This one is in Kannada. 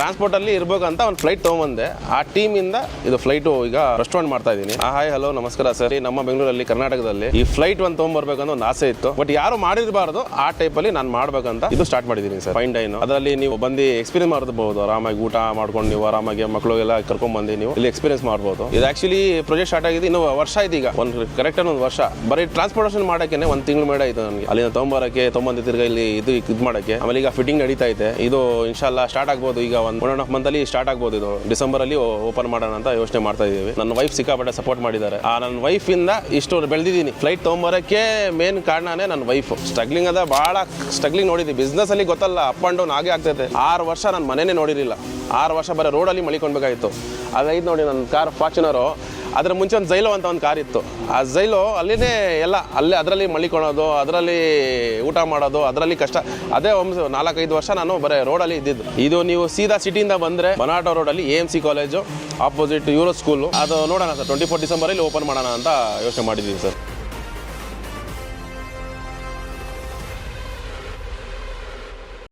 ಟ್ರಾನ್ಸ್ಪೋರ್ಟ್ ಅಲ್ಲಿ ಇರ್ಬೇಕಂತ ಒಂದು ಫ್ಲೈಟ್ ತಗೊಂಬಂದೆ. ಆ ಟೀಮ್ ಇಂದ ಇದು ಫ್ಲೈಟ್ ಈಗ ರೆಸ್ಟೋರೆಂಟ್ ಮಾಡ್ತಾ ಇದ್ದೀನಿ. ಹಾಯ್ ಹಲೋ ನಮಸ್ಕಾರ ಸರ್. ನಮ್ಮ ಬೆಂಗಳೂರಲ್ಲಿ ಕರ್ನಾಟಕದಲ್ಲಿ ಈ ಫ್ಲೈಟ್ ಒಂದು ತಗೊಂಡ್ಬರ್ಬೇಕಂತ ಒಂದು ಆಸೆ ಇತ್ತು. ಬಟ್ ಯಾರು ಮಾಡಿರಬಾರ್ದು ಆ ಟೈಪ್ ಅಲ್ಲಿ ನಾನು ಮಾಡ್ಬೇಕಂತ ಇದು ಸ್ಟಾರ್ಟ್ ಮಾಡಿದ್ದೀನಿ ಸರ್. ಫೈನ್ ಡೈನ್ ಅದರಲ್ಲಿ ನೀವು ಬಂದು ಎಕ್ಸ್ಪೀರಿಯನ್ಸ್ ಮಾಡಬಹುದು. ಆರಾಮಾಗಿ ಊಟ ಮಾಡ್ಕೊಂಡು ನೀವು ಆರಾಮಾಗಿ ಮಕ್ಕಳಿಗೆಲ್ಲ ಕರ್ಕೊಂಡ್ ಬಂದು ನೀವು ಇಲ್ಲಿ ಎಕ್ಸ್ಪೀರಿಯನ್ಸ್ ಮಾಡಬಹುದು. ಇದು ಆಕ್ಚುಲಿ ಪ್ರಾಜೆಕ್ಟ್ ಸ್ಟಾರ್ಟ್ ಆಗಿದೆ ಇನ್ನು ವರ್ಷ ಇದೆ. ಈಗ ಒಂದು ಕರೆಕ್ಟ್ ಒಂದು ವರ್ಷ ಬರೀ ಟ್ರಾನ್ಸ್ಪೋರ್ಟೇಷನ್ ಮಾಡಕ್ಕೆ ಒಂದು ತಿಂಗಳು ಮೇಡ ಆಯ್ತು ನನಗೆ. ಅಲ್ಲಿಂದ ತೊಗೊಂಬರಕ್ಕೆ ತೊಗೊಂಬಂದು ತಿರ್ಗಾ ಇಲ್ಲಿ ಇದು ಮಾಡಕ್ಕೆ. ಆಮೇಲೆ ಈಗ ಫಿಟ್ಟಿಂಗ್ ನಡೀತಾ ಇದೆ. ಇದು ಇನ್ಶಾಲ್ಲಾ ಸ್ಟಾರ್ಟ್ ಆಗ್ಬೋದು. ಈಗ ಒಂದು 1.5 ಮಂತ್ ಅಲ್ಲಿ ಸ್ಟಾರ್ಟ್ ಆಗ್ಬೋದು. ಇದು ಡಿಸೆಂಬರ್ ಅಲ್ಲಿ ಓಪನ್ ಮಾಡೋಣ ಅಂತ ಯೋಚನೆ ಮಾಡ್ತಾ ಇದೀವಿ. ನನ್ನ ವೈಫ್ ಸಿಕ್ಕಾಪಟ್ಟೆ ಸಪೋರ್ಟ್ ಮಾಡಿದ್ದಾರೆ. ನನ್ನ ವೈಫ್ ಇಂದ ಇಷ್ಟು ಬೆಳೆದಿದ್ದೀನಿ. ಫ್ಲೈಟ್ ತೊಗೊಂಬರಕ್ಕೆ ಮೇನ್ ಕಾರಣನೇ ನನ್ನ ವೈಫ್. ಸ್ಟ್ರಗ್ಲಿಂಗ್ ಅದ, ಬಹಳ ಸ್ಟ್ರಗ್ಲಿಂಗ್ ನೋಡಿದ್ವಿ. ಬಿಸ್ನೆಸ್ ಅಲ್ಲಿ ಗೊತ್ತಲ್ಲ, ಅಪ್ ಅಂಡ್ ಡೌನ್ ಆಗೇ ಆಗ್ತೈತೆ. 6 ವರ್ಷ ನಾನು ಮನೇನೆ ನೋಡಿರಲಿಲ್ಲ. 6 ವರ್ಷ ಬರೀ ರೋಡಲ್ಲಿ ಮಲಿಕೊಳ್ಬೇಕಾಗಿತ್ತು. ಅದೈದು ನೋಡಿ ನನ್ನ ಕಾರ್ ಫಾರ್ಚುನರು. ಅದರ ಮುಂಚೆ ಒಂದು ಝೈಲೋ ಅಂತ ಒಂದು ಕಾರ್ ಇತ್ತು. ಆ ಝೈಲೋ ಅಲ್ಲಿನೇ ಎಲ್ಲ ಅದರಲ್ಲಿ ಮಲಿಕೊಳ್ಳೋದು, ಅದರಲ್ಲಿ ಊಟ ಮಾಡೋದು, ಅದರಲ್ಲಿ ಕಷ್ಟ. ಅದೇ 4-5 ವರ್ಷ ನಾನು ಬರೀ ರೋಡಲ್ಲಿ ಇದ್ದಿದ್ದು. ಇದು ನೀವು ಸೀದಾ ಸಿಟಿಯಿಂದ ಬಂದರೆ ಬನಾಟೋ ರೋಡಲ್ಲಿ AMC college opposite euro school. ಅದು ನೋಡೋಣ ಸರ್, 24 ಡಿಸೆಂಬರಲ್ಲಿ ಓಪನ್ ಮಾಡೋಣ ಅಂತ ಯೋಚನೆ ಮಾಡಿದ್ದೀವಿ ಸರ್.